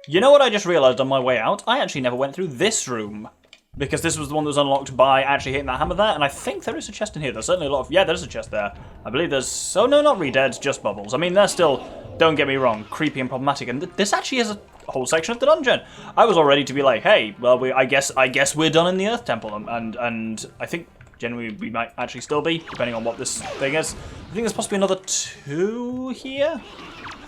You know what I just realised on my way out? I actually never went through this room. Because this was the one that was unlocked by actually hitting that hammer there, and I think there is a chest in here. There's certainly a lot of... Yeah, there's a chest there. I believe there's... Oh, no, not Redead, just bubbles. I mean, they're still, don't get me wrong, creepy and problematic, and this actually is a whole section of the dungeon. I was all ready to be like, hey, well, I guess we're done in the Earth Temple, and I think, generally, we might actually still be, depending on what this thing is. I think there's possibly another 2 here?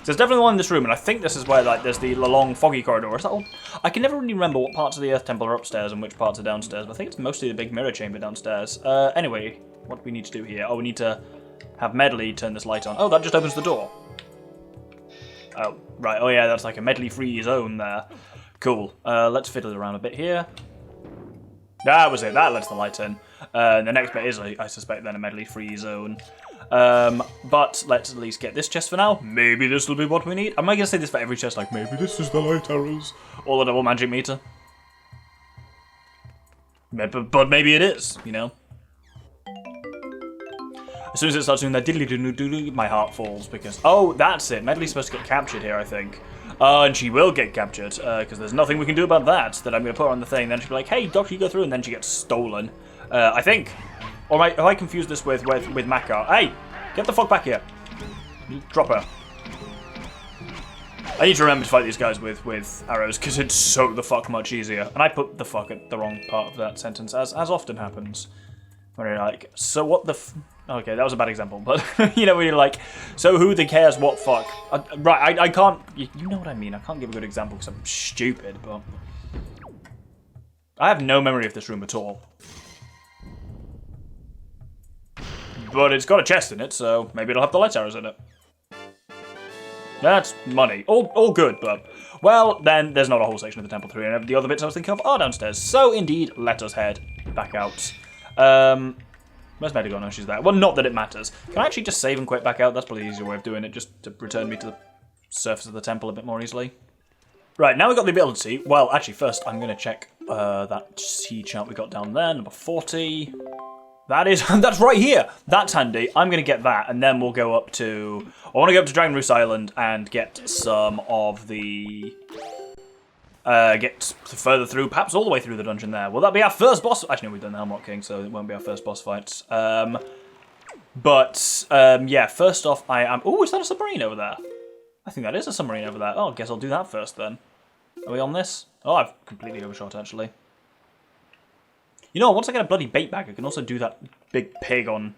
There's definitely one in this room, and I think this is where, like, there's the long, foggy corridor. Is that all? I can never really remember what parts of the Earth Temple are upstairs and which parts are downstairs, but I think it's mostly the big mirror chamber downstairs. Anyway, what do we need to do here? Oh, we need to have Medley turn this light on. Oh, that just opens the door. Oh, right. Oh, yeah, that's like a Medley-free zone there. Cool. Let's fiddle around a bit here. That was it. That lets the light in. The next bit is, I suspect, then a Medley-free zone. But let's at least get this chest for now. Maybe this will be what we need. Am I going to say this for every chest? Like, maybe this is the light arrows. Or the double magic meter. But maybe it is, you know. As soon as it starts doing that diddly-doo-doo-doo, my heart falls because... Oh, that's it. Medley's supposed to get captured here, I think. And she will get captured, because there's nothing we can do about that I'm going to put her on the thing. Then she'll be like, hey, Doctor, you go through, and then she gets stolen. I think. Or have I confused this with Makar? Hey, get the fuck back here. Drop her. I need to remember to fight these guys with arrows, because it's so the fuck much easier. And I put the fuck at the wrong part of that sentence, as often happens. When you're like, so what the okay, that was a bad example, but, you know, when you're like, so who the cares what fuck? Right, I can't, you know what I mean, I can't give a good example because I'm stupid, but... I have no memory of this room at all. But it's got a chest in it, so maybe it'll have the light arrows in it. That's money. All good, but... Well, then, there's not a whole section of the temple through, and the other bits I was thinking of are downstairs. So, indeed, let us head back out. Where's Medigo? No, she's there. Well, not that it matters. Can I actually just save and quit back out? That's probably the easier way of doing it, just to return me to the surface of the temple a bit more easily. Right, now we've got the ability. Well, actually, first, I'm going to check that C chart we got down there, number 40. That's right here. That's handy. I'm going to get that, and then we'll go up to... I want to go up to Dragon Roost Island and get some of the... get further through, perhaps all the way through the dungeon there. Will that be our first boss? Actually, no, we've done the Helmrock King, so it won't be our first boss fight. Yeah, first off, I am... Oh, is that a submarine over there? I think that is a submarine over there. Oh, I guess I'll do that first, then. Are we on this? Oh, I've completely overshot, actually. You know, once I get a bloody bait bag, I can also do that big pig on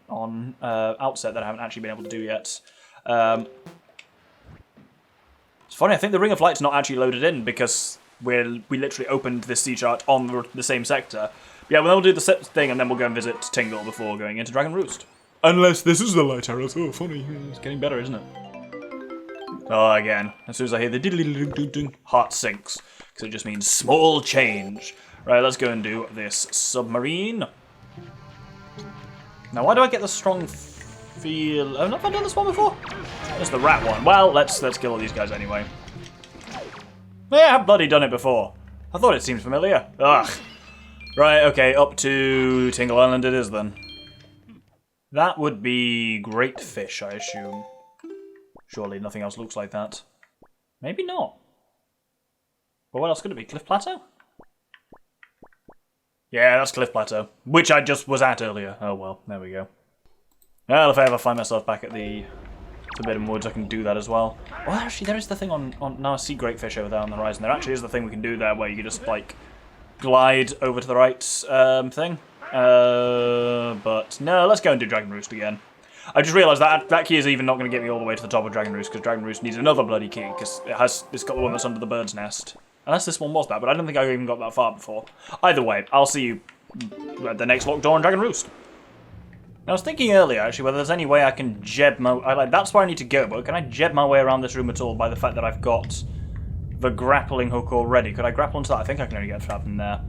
outset that I haven't actually been able to do yet. It's funny, I think the Ring of Light's not actually loaded in because we literally opened this sea chart on the same sector. But yeah, well, we'll do the thing and then we'll go and visit Tingle before going into Dragon Roost. Unless this is the light arrows. Oh, funny. It's getting better, isn't it? Oh, again. As soon as I hear the diddly-doo-doo-doo, heart sinks. Because it just means small change. Right, let's go and do this submarine. Now, why do I get the strong feel... Oh, have I done this one before? It's the rat one. Well, let's kill all these guys anyway. Yeah, I've bloody done it before. I thought it seemed familiar. Ugh. Right, okay, up to Tingle Island it is then. That would be great fish, I assume. Surely nothing else looks like that. Maybe not. But what else could it be? Cliff Plateau? Yeah, that's Cliff Plateau, which I just was at earlier. Oh well, there we go. Well, if I ever find myself back at the Forbidden Woods, I can do that as well. Well, actually, there is the thing on now I see great fish over there on the horizon. There actually is the thing we can do there where you can just, like, glide over to the right thing. But no, let's go and do Dragon Roost again. I just realised that key is even not going to get me all the way to the top of Dragon Roost, because Dragon Roost needs another bloody key, because it's got the one that's under the bird's nest. Unless this one was that, but I don't think I even got that far before. Either way, I'll see you at the next locked door on Dragon Roost. I was thinking earlier, actually, whether there's any way I can jeb my... that's where I need to go, but can I jeb my way around this room at all by the fact that I've got the grappling hook already? Could I grapple onto that? I think I can only get trapped in there.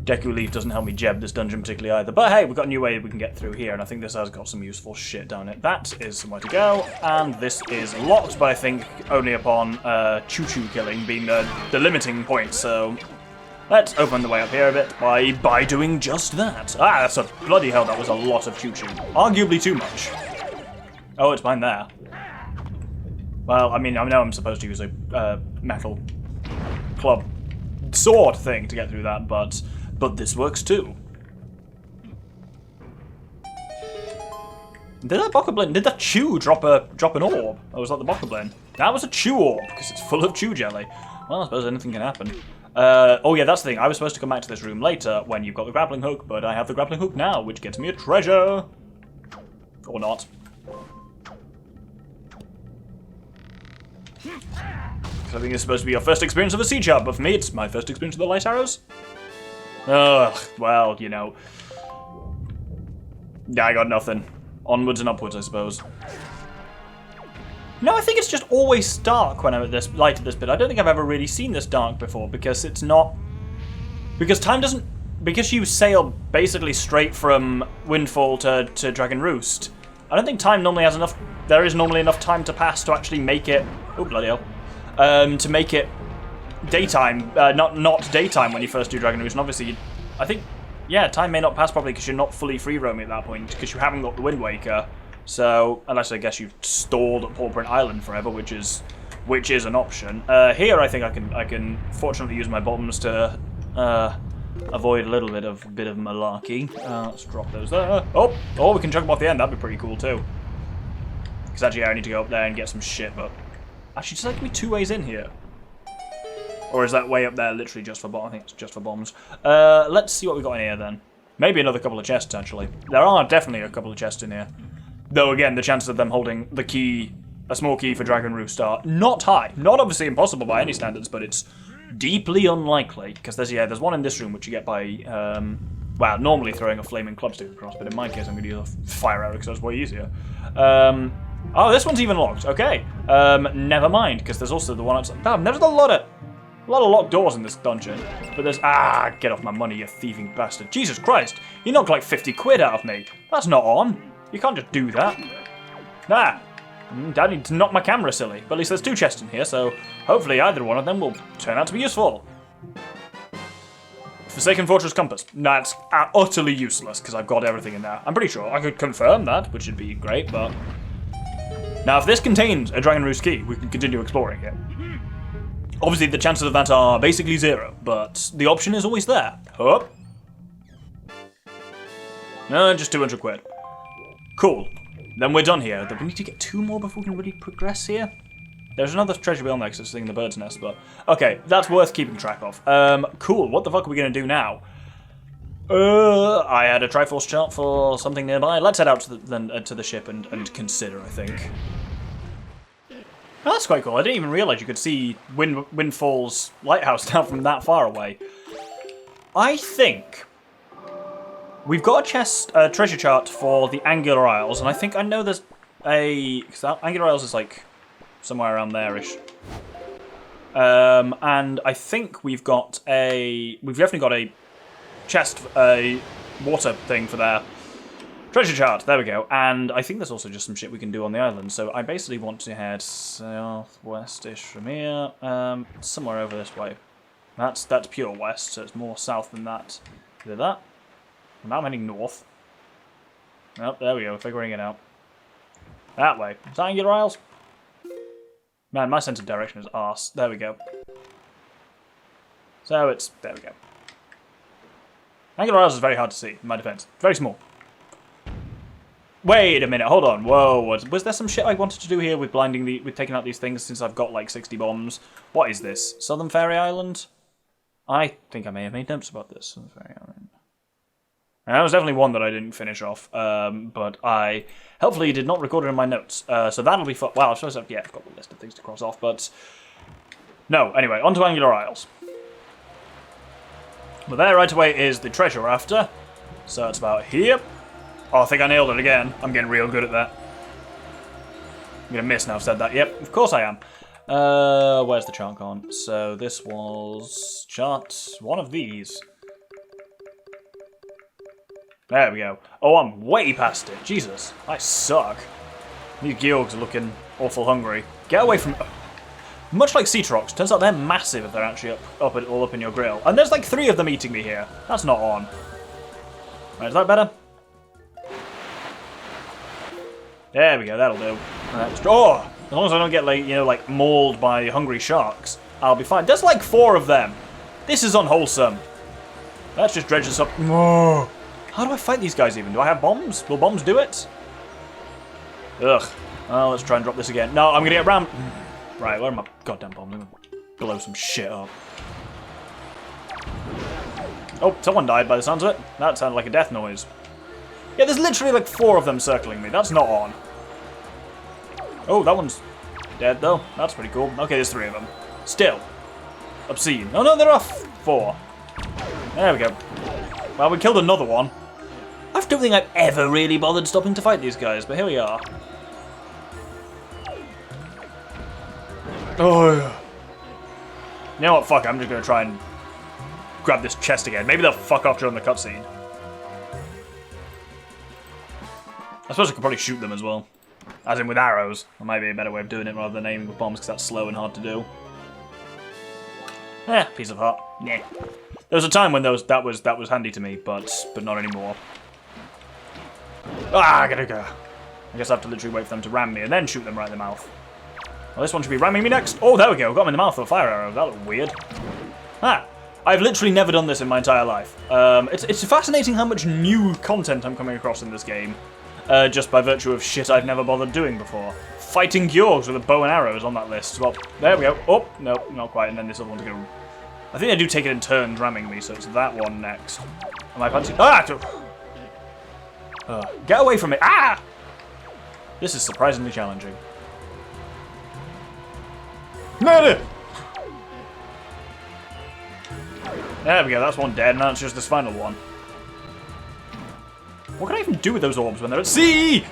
Deku Leaf doesn't help me jeb this dungeon particularly either. But hey, we've got a new way we can get through here, and I think this has got some useful shit down it. That is somewhere to go, and this is locked, but I think only upon choo-choo killing being the limiting point, so... Let's open the way up here a bit by doing just that. Ah, that's a... Bloody hell, that was a lot of choo-choo. Arguably too much. Oh, it's behind there. Well, I mean, I know I'm supposed to use a metal club sword thing to get through that, but this works too. Did that Bokoblin, did that chew drop an orb? Or was that the Bokoblin? That was a chew orb, because it's full of chew jelly. Well, I suppose anything can happen. Oh yeah, that's the thing. I was supposed to come back to this room later when you've got the grappling hook, but I have the grappling hook now, which gets me a treasure. Or not. I think it's supposed to be your first experience of a siege hub, but for me, it's my first experience of the light arrows. Ugh, well, you know. Yeah, I got nothing. Onwards and upwards, I suppose. No, I think it's just always dark when I'm at this light at this bit. I don't think I've ever really seen this dark before because it's not. Because time doesn't. Because you sail basically straight from Windfall to Dragon Roost. I don't think time normally has enough. There is normally enough time to pass to actually make it. Oh bloody hell! To make it daytime, not daytime when you first do Dragon Roost. And obviously, I think. Yeah, time may not pass properly because you're not fully free roaming at that point because you haven't got the Wind Waker. So, unless I guess you've stalled at Pauperant Island forever, which is an option. Here, I think I can fortunately use my bombs to avoid a little bit of malarkey. Let's drop those there. Oh, we can chug them off the end. That'd be pretty cool too. Because actually, I need to go up there and get some shit. But actually, does that give me 2 ways in here? Or is that way up there literally just for bombs? I think it's just for bombs. Let's see what we got in here then. Maybe another couple of chests, actually. There are definitely a couple of chests in here. Though, again, the chances of them holding the key, a small key for Dragon Roost, are not high. Not obviously impossible by any standards, but it's deeply unlikely. Because there's one in this room which you get by, well, normally throwing a flaming clubstick across, but in my case I'm going to use a fire arrow because it's way easier. Oh, this one's even locked. Okay. Never mind, because there's also the one outside. Damn, there's a lot of locked doors in this dungeon. But there's... Ah, get off my money, you thieving bastard. Jesus Christ, you knocked like 50 quid out of me. That's not on. You can't just do that. Nah. I need to knock my camera silly. But at least there's 2 chests in here, so hopefully either one of them will turn out to be useful. Forsaken Fortress Compass. That's utterly useless, because I've got everything in there. I'm pretty sure I could confirm that, which would be great, but... Now, if this contains a Dragon Roost key, we can continue exploring it. Obviously, the chances of that are basically 0, but the option is always there. Oh. No, just 200 quid. Cool. Then we're done here. We need to get 2 more before we can really progress here. There's another treasure beyond there because it's sitting in the bird's nest, but... Okay, that's worth keeping track of. Cool. What the fuck are we going to do now? I had a Triforce chart for something nearby. Let's head out to the ship and consider, I think. Oh, that's quite cool. I didn't even realise you could see Windfall's lighthouse now from that far away. I think we've got a treasure chart for the Angular Isles, and I think I know there's a... Because Angular Isles is like somewhere around there-ish. And I think we've definitely got a chest, a water thing for their treasure chart. There we go. And I think there's also just some shit we can do on the island. So I basically want to head southwest-ish from here, somewhere over this way. That's pure west, so it's more south than that. Either that. Now I'm heading north. Oh, there we go, figuring it out. That way. Is that Angular Isles? Man, my sense of direction is arse. There we go. So there we go. Angular Isles is very hard to see, in my defense. Very small. Wait a minute, hold on. Whoa, was there some shit I wanted to do here with with taking out these things since I've got like 60 bombs? What is this? Southern Fairy Island? I think I may have made notes about this. Southern Fairy Island. And that was definitely one that I didn't finish off, but I helpfully did not record it in my notes. So that'll be fun. Well, I suppose I've got the list of things to cross off, but... No, anyway, on to Angular Isles. But there right away is the treasure rafter. So it's about here. Oh, I think I nailed it again. I'm getting real good at that. I'm going to miss now I've said that. Yep, of course I am. Where's the chart gone? So this was chart one of these. There we go. Oh, I'm way past it. Jesus, I suck. These Georgs are looking awful hungry. Get away from... Much like Cetrox, turns out they're massive if they're actually all up in your grill. And there's like 3 of them eating me here. That's not on. Right, is that better? There we go, that'll do. Oh! As long as I don't get, like, you know, like, mauled by hungry sharks, I'll be fine. There's like 4 of them. This is unwholesome. Let's just dredge this up. How do I fight these guys even? Do I have bombs? Will bombs do it? Ugh. Well, let's try and drop this again. No, I'm gonna get rammed. Right, where are my goddamn bombs? I'm gonna blow some shit up. Oh, someone died by the sounds of it. That sounded like a death noise. Yeah, there's literally like 4 of them circling me. That's not on. Oh, that one's dead though. That's pretty cool. Okay, there's 3 of them. Still. Obscene. Oh no, there are 4. There we go. Well, we killed another one. I don't think I've ever really bothered stopping to fight these guys, but here we are. Oh, yeah. You know what, fuck, I'm just going to try and grab this chest again. Maybe they'll fuck off during the cutscene. I suppose I could probably shoot them as well. As in with arrows. That might be a better way of doing it rather than aiming with bombs, because that's slow and hard to do. Piece of heart. Nah. There was a time when that was handy to me, but not anymore. Ah, I gotta go. I guess I have to literally wait for them to ram me and then shoot them right in the mouth. Well, this one should be ramming me next. Oh, there we go. Got him in the mouth with a fire arrow. That looked weird. I've literally never done this in my entire life. It's fascinating how much new content I'm coming across in this game. Just by virtue of shit I've never bothered doing before. Fighting Georgs with a bow and arrows on that list. Well, there we go. Oh, no, not quite. And then this other one to go. I think they do take it in turns ramming me, so it's that one next. Am I punching? Ah! Get away from me. Ah! This is surprisingly challenging. No! There we go, that's one dead, and that's just this final one. What can I even do with those orbs when they're at sea?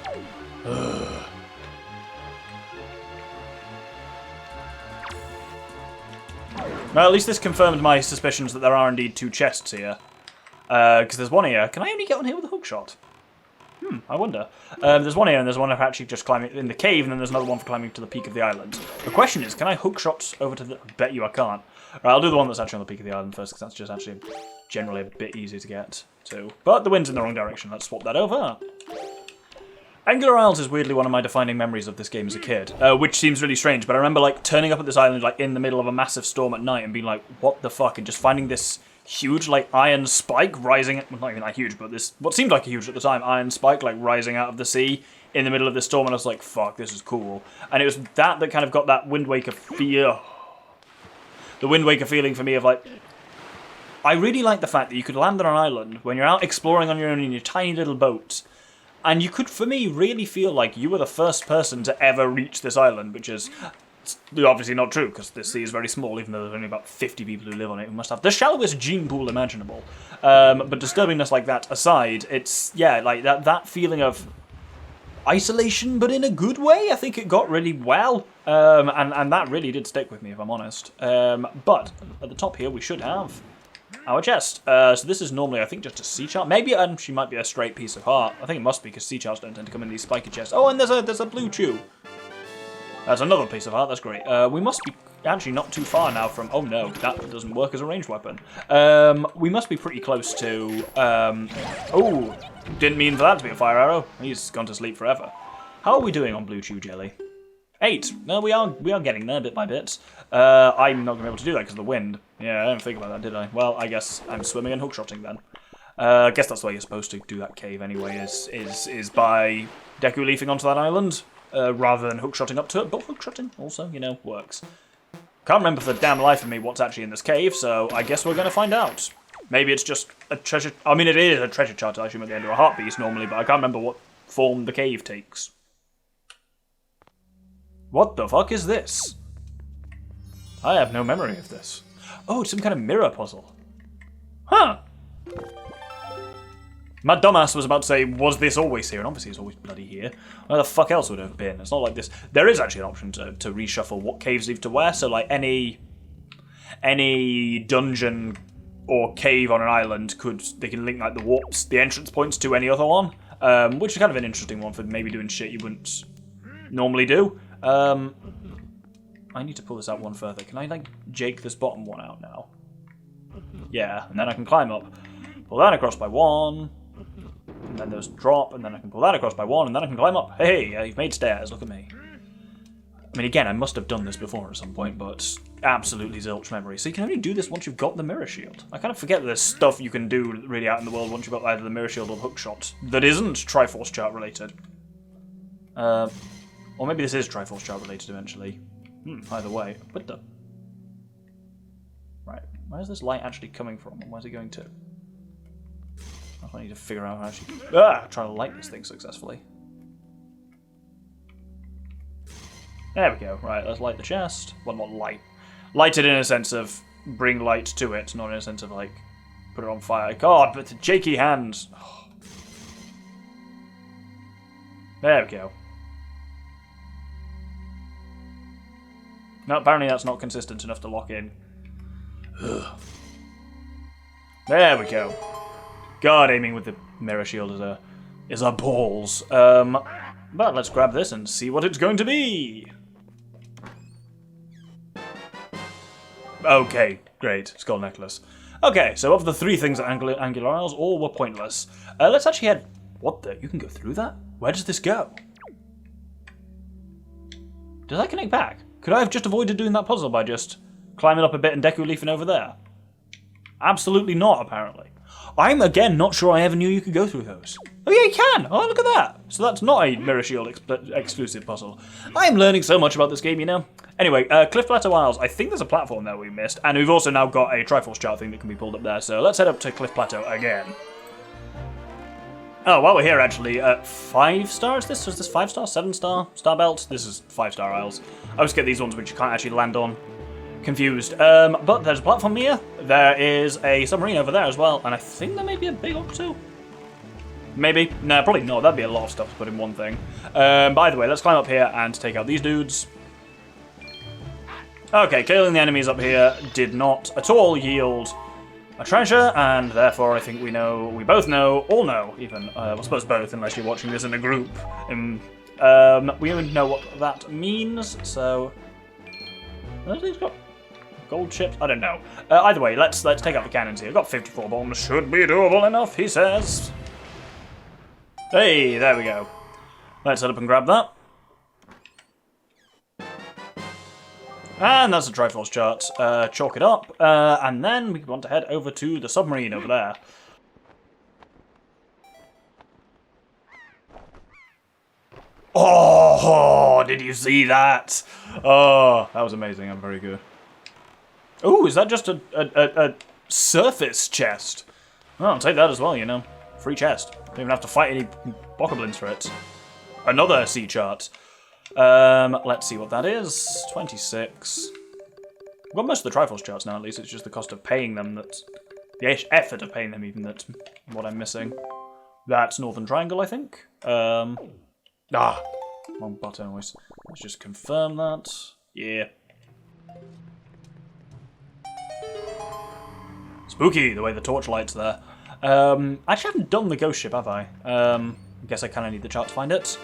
Well, at least this confirmed my suspicions that there are indeed 2 chests here. Because there's one here. Can I only get on here with a hookshot? I wonder. There's one here, and there's one for actually just climbing in the cave, and then there's another one for climbing to the peak of the island. The question is, can I hookshot over to the... I bet you I can't. Right, I'll do the one that's actually on the peak of the island first, because that's just actually generally a bit easier to get to. But the wind's in the wrong direction. Let's swap that over. Angular Isles is weirdly one of my defining memories of this game as a kid, which seems really strange, but I remember like turning up at this island like in the middle of a massive storm at night and being like, what the fuck, and just finding this huge like iron spike rising, well, not even that huge, but this, what seemed like a huge at the time, iron spike like rising out of the sea in the middle of the storm, and I was like, fuck, this is cool. And it was that kind of got that Wind Waker fear, the Wind Waker feeling for me of like, I really like the fact that you could land on an island when you're out exploring on your own in your tiny little boat, and you could, for me, really feel like you were the first person to ever reach this island, which is obviously not true, because this sea is very small, even though there's only about 50 people who live on it who must have the shallowest gene pool imaginable. But disturbingness like that aside, it's, yeah, like that feeling of isolation, but in a good way. I think it got really well, and that really did stick with me, if I'm honest. But at the top here, we should have our chest. So this is normally, I think, just a sea chart. Maybe she might be a straight piece of heart. I think it must be, because sea charts don't tend to come in these spiky chests. Oh, and there's a blue chew. That's another piece of heart. That's great. We must be actually not too far now from... Oh, no. That doesn't work as a ranged weapon. We must be pretty close to... Oh, didn't mean for that to be a fire arrow. He's gone to sleep forever. How are we doing on blue chew jelly? 8. No, we are getting there bit by bit. I'm not going to be able to do that because of the wind. Yeah, I didn't think about that, did I? Well, I guess I'm swimming and hookshotting then. I guess that's the way you're supposed to do that cave anyway, is by deku leafing onto that island, rather than hookshotting up to it. But hookshotting also, you know, works. Can't remember for the damn life of me what's actually in this cave, so I guess we're going to find out. Maybe it's just a treasure... I mean, it is a treasure chart, I assume, at the end of a heart piece normally, but I can't remember what form the cave takes. What the fuck is this? I have no memory of this. Oh, it's some kind of mirror puzzle. Huh. My dumbass was about to say, was this always here? And obviously it's always bloody here. Where the fuck else would it have been? It's not like this. There is actually an option to reshuffle what caves leave to where. So like any dungeon or cave on an island they can link like the entrance points to any other one. Which is kind of an interesting one for maybe doing shit you wouldn't normally do. I need to pull this out one further. Can I, like, jake this bottom one out now? Yeah, and then I can climb up. Pull that across by 1. And then there's drop, and then I can pull that across by 1, and then I can climb up. Hey, you've made stairs. Look at me. I mean, again, I must have done this before at some point, but absolutely zilch memory. So you can only do this once you've got the mirror shield. I kind of forget that there's stuff you can do really out in the world once you've got either the mirror shield or the hookshot that isn't Triforce chart related. Or maybe this is Triforce chart related eventually. Either way. What the... Right, where's this light actually coming from, and where's it going to? I need to figure out how to actually... try to light this thing successfully. There we go. Right, let's light the chest. Well, not light. Light it in a sense of bring light to it, not in a sense of, like, put it on fire. God, but the shaky hands. Oh. There we go. No, apparently that's not consistent enough to lock in. Ugh. There we go. God, aiming with the mirror shield is a balls. But let's grab this and see what it's going to be. Okay, great. Skull necklace. Okay, so of the three things at Angular Isles, all were pointless. Let's actually head... What the... You can go through that? Where does this go? Does that connect back? Could I have just avoided doing that puzzle by just climbing up a bit and deco-leafing over there? Absolutely not, apparently. I'm, again, not sure I ever knew you could go through those. Oh yeah, you can! Oh, look at that! So that's not a Mirror Shield exclusive puzzle. I'm learning so much about this game, you know. Anyway, Cliff Plateau Isles. I think there's a platform there we missed, and we've also now got a Triforce chart thing that can be pulled up there, so let's head up to Cliff Plateau again. Oh, while we're here, actually, 5 stars this? Was this 5 star? 7 star? Star Belt? This is 5 star Isles. I always get these ones which you can't actually land on. Confused. But there's a platform here. There is a submarine over there as well, and I think there may be a big octo. Maybe. No, probably not. That'd be a lot of stuff to put in one thing. By the way, let's climb up here and take out these dudes. Okay, killing the enemies up here did not at all yield a treasure, and therefore I think we both know, all know even, I suppose both unless you're watching this in a group, we would know what that means, so... He's got gold chips? I don't know. Either way, let's take out the cannons here. We've got 54 bombs, should be doable enough, he says. Hey, there we go. Let's head up and grab that. And that's the Triforce chart. Chalk it up, and then we want to head over to the submarine over there. Oh, did you see that? Oh, that was amazing. I'm very good. Oh, is that just a surface chest? Well, I'll take that as well, you know. Free chest. Don't even have to fight any bokoblins for it. Another sea chart. Let's see what that is. 26. We've got most of the Triforce charts now, at least. It's just the cost of paying them that's... The effort of paying them, even, that's what I'm missing. That's Northern Triangle, I think. Wrong button. Let's just confirm that. Yeah. Spooky, the way the torchlight's there. I actually haven't done the ghost ship, have I? I guess I kind of need the chart to find it.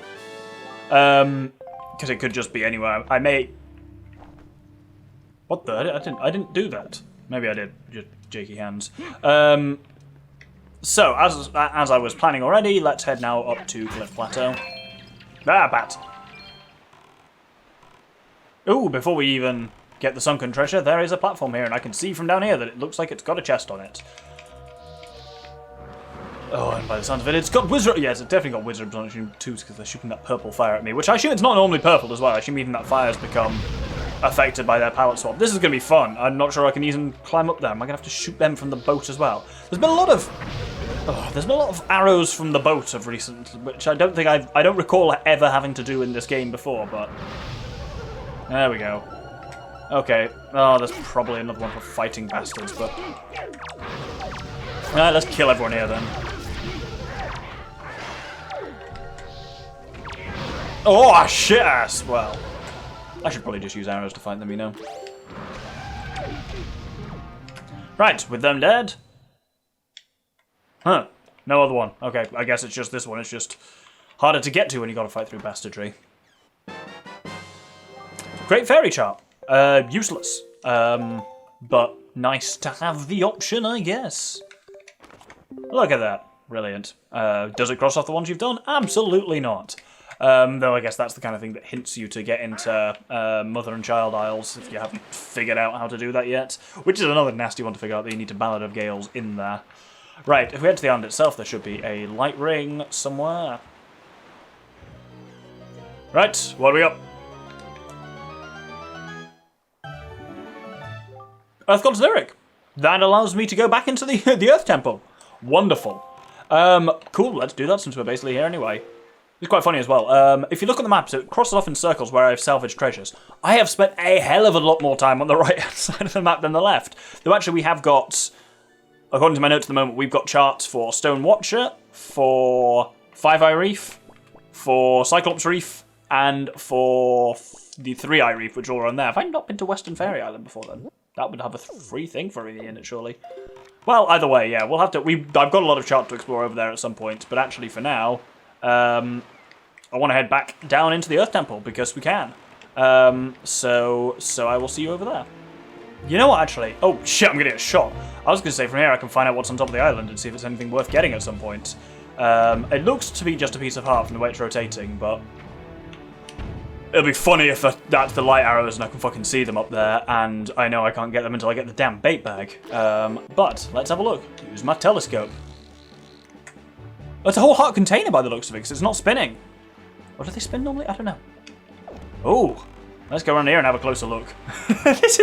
Because it could just be anywhere. I may... What the? I didn't do that. Maybe I did. Just jakey hands. So, as I was planning already, let's head now up to Cliff Plateau. Ah, bat. Ooh, before we even get the sunken treasure, there is a platform here, and I can see from down here that it looks like it's got a chest on it. Oh, and by the sounds of it, it's got wizard. Yes, it's definitely got wizards on it too, because they're shooting that purple fire at me, which I assume it's not normally purple as well. I assume even that fire has become affected by their palette swap. This is going to be fun. I'm not sure I can even climb up there. Am I going to have to shoot them from the boat as well? There's been a lot of arrows from the boat of recent, which I don't think I don't recall ever having to do in this game before. But there we go. Okay. Oh, there's probably another one for fighting bastards, but let's kill everyone here then. Oh, shit ass! Well, I should probably just use arrows to fight them, you know. Right, with them dead. Huh. No other one. Okay, I guess it's just this one. It's just harder to get to when you gotta fight through bastardry. Great fairy chart. Useless. But nice to have the option, I guess. Look at that. Brilliant. Does it cross off the ones you've done? Absolutely not. Though I guess that's the kind of thing that hints you to get into Mother and Child Isles if you haven't figured out how to do that yet. Which is another nasty one to figure out, that you need to Ballad of Gales in there. Right, if we head to the island itself, there should be a light ring somewhere. Right, what do we got? Earth God's Lyric. That allows me to go back into the Earth Temple. Wonderful. Cool, let's do that since we're basically here anyway. It's quite funny as well. If you look on the map, so it crosses off in circles where I've salvaged treasures. I have spent a hell of a lot more time on the right-hand side of the map than the left. Though actually we have got, according to my notes at the moment, we've got charts for Stone Watcher, for Five Eye Reef, for Cyclops Reef, and for the Three Eye Reef, which all are on there. Have I not been to Western Fairy Island before then? That would have a free thing for me in it, surely. Well, either way, yeah, we'll have to. I've got a lot of charts to explore over there at some point, but actually for now, I want to head back down into the Earth Temple because we can. So I will see you over there. You know what, actually? Oh shit, I'm gonna get shot. I was gonna say from here I can find out what's on top of the island and see if it's anything worth getting at some point. It looks to be just a piece of heart from the way it's rotating, but it'll be funny if that's the light arrows and I can fucking see them up there, and I know I can't get them until I get the damn bait bag. But let's have a look. Use my telescope. It's a whole heart container by the looks of it, because it's not spinning. Or do they spin normally? I don't know. Oh, let's go around here and have a closer look. This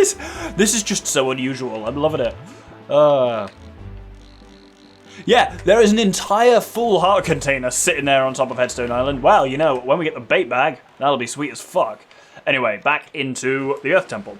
is just so unusual. I'm loving it. Yeah, there is an entire full heart container sitting there on top of Headstone Island. Well, you know, when we get the bait bag, that'll be sweet as fuck. Anyway, back into the Earth Temple.